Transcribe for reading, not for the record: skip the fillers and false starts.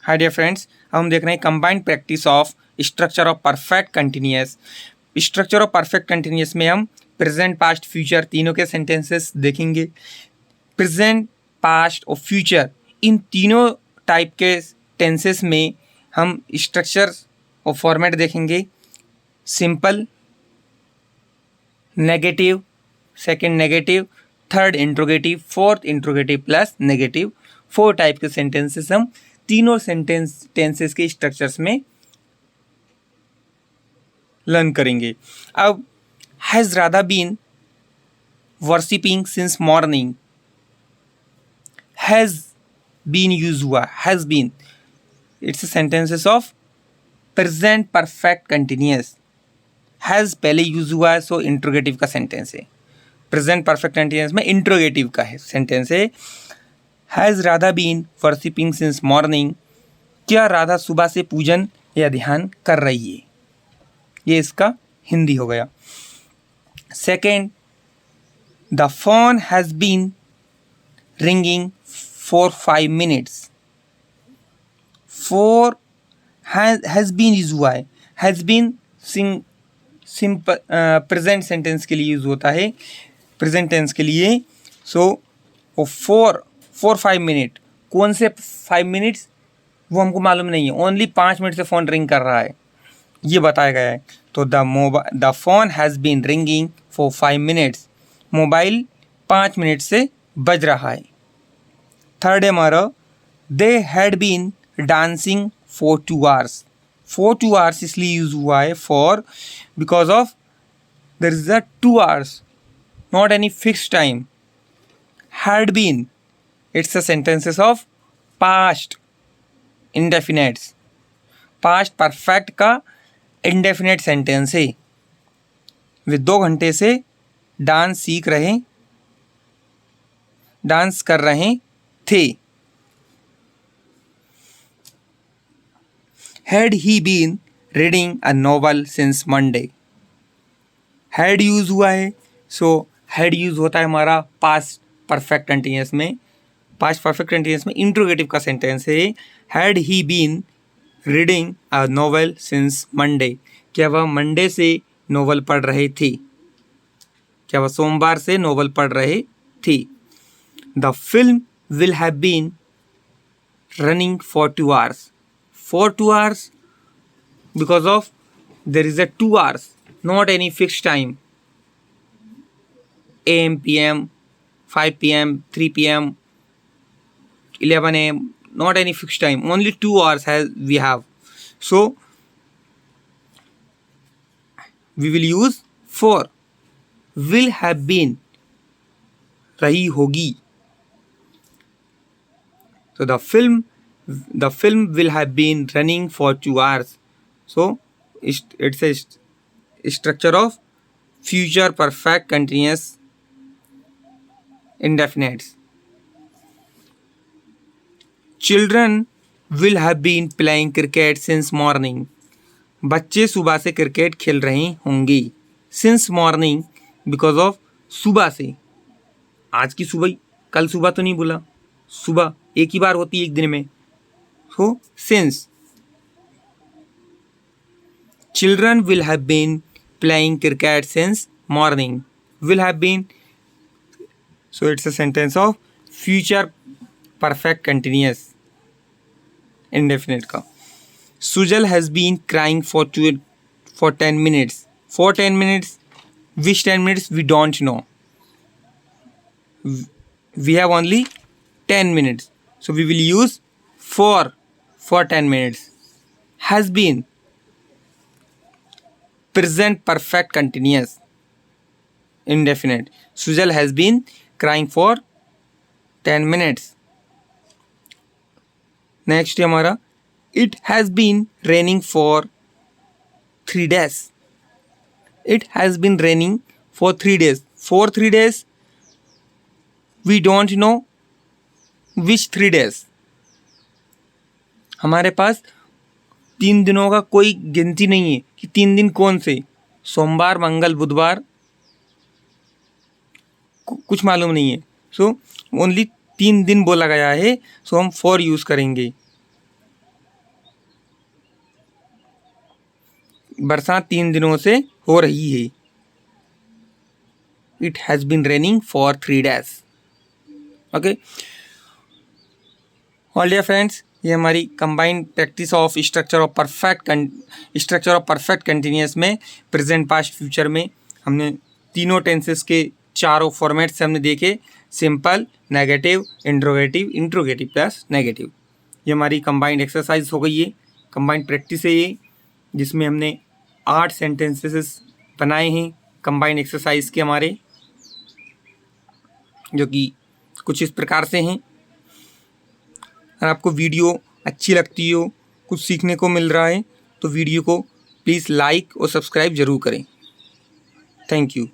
Hi dear friends, हम देख रहे हैं combined practice of structure of perfect continuous. Structure of perfect continuous में हम प्रेजेंट, पास्ट, फ्यूचर तीनों के सेंटेंसेस देखेंगे। प्रेजेंट, पास्ट और फ्यूचर इन तीनों टाइप के टेंसेस में हम स्ट्रक्चर और फॉर्मेट देखेंगे। Simple, negative, second negative, third interrogative, fourth interrogative plus negative, 4 type के सेंटेंसेस हम तीनों टेंसेस के स्ट्रक्चर्स में लर्न करेंगे। अब has Radha been worshipping since morning, has been use हुआ, has been, it's sentences of present perfect continuous. Has पहले use हुआ है, सो इंट्रोगेटिव का सेंटेंस है। प्रेजेंट परफेक्ट कंटिन्यूअस में इंट्रोगेटिव का है सेंटेंस है। Has Radha been worshipping since morning, क्या राधा सुबह से पूजन या ध्यान कर रही है, ये इसका हिंदी हो गया। Second, the phone has been ringing for 5 minutes. For has been use हुआ है, has been simple present sentence के लिए यूज होता है, प्रेजेंट टेंस के लिए। सो फॉर 5 मिनट, कौन से 5 मिनट्स वो हमको मालूम नहीं है, ओनली 5 मिनट से फ़ोन रिंग कर रहा है ये बताया गया है। तो the phone has been ringing for 5 minutes, mobile 5 minute से बज रहा है। थर्ड है हमारा, they had been dancing for 2 hours. For 2 hours इसलिए यूज हुआ है for, because of there is a 2 hours, not any fix time. Had been, it's a sentences of past इंडेफिनेट्स, past perfect का इंडेफिनेट सेंटेंस है। वे 2 घंटे से dance कर रहे थे। Had he been reading a novel since Monday. Had use हुआ है, सो हैड यूज होता है हमारा पास्ट परफेक्ट कंटिन्यूअस में। पास्ट परफेक्ट कंटिन्यूअस में इंट्रोगेटिव का सेंटेंस है। Had he been reading a novel since Monday, क्या वह मंडे से नोवेल पढ़ रहे थे, क्या वह सोमवार से नोवेल पढ़ रहे थे। The film will have been running for 2 hours. For 2 hours because of there is a 2 hours, not any fix time, AM, PM, 5 PM, 3 PM, 11 AM, not any fixed time, only 2 hours we have. So we will use for, will have been, रही होगी। So the film will have been running for 2 hours. So it's a structure of future perfect continuous indefinites. Children will have been playing cricket since morning. बच्चे सुबह से cricket खेल रहे होंगे। Since morning because of सुबह से, आज की सुबह, कल सुबह तो नहीं बोला, सुबह एक ही बार होती है एक दिन में। So since children will have been playing cricket since morning, will have been, so it's a sentence of future perfect continuous indefinite का। Sujal has been crying for 10 minutes. For 10 minutes, which 10 minutes we don't know. We have only 10 minutes. So we will use for 10 minutes. Has been, present perfect continuous indefinite. Sujal has been crying for 10 minutes. Next है हमारा, it has been raining for 3 days. It has been raining for 3 days. For 3 days, we don't know which 3 days. हमारे पास 3 दिनों का कोई गिनती नहीं है कि 3 दिन कौन से, सोमवार, मंगल, बुधवार, कुछ मालूम नहीं है। सो ओनली 3 दिन बोला गया है, सो हम 4 यूज़ करेंगे। बरसात 3 दिनों से हो रही है। It has been raining for 3 days। Okay all dear friends, ये हमारी combined practice of structure of perfect continuous में प्रेजेंट पास्ट फ्यूचर में हमने तीनों टेंसेस के चारों फॉर्मेट से हमने देखे, simple, negative, interrogative plus negative. ये हमारी कंबाइंड एक्सरसाइज हो गई है, कंबाइंड प्रैक्टिस है ये, जिसमें हमने 8 सेंटेंसेस बनाए हैं कंबाइंड एक्सरसाइज के हमारे, जो कि कुछ इस प्रकार से हैं। अगर आपको वीडियो अच्छी लगती हो, कुछ सीखने को मिल रहा है, तो वीडियो को प्लीज़ लाइक और सब्सक्राइब ज़रूर करें। Thank you.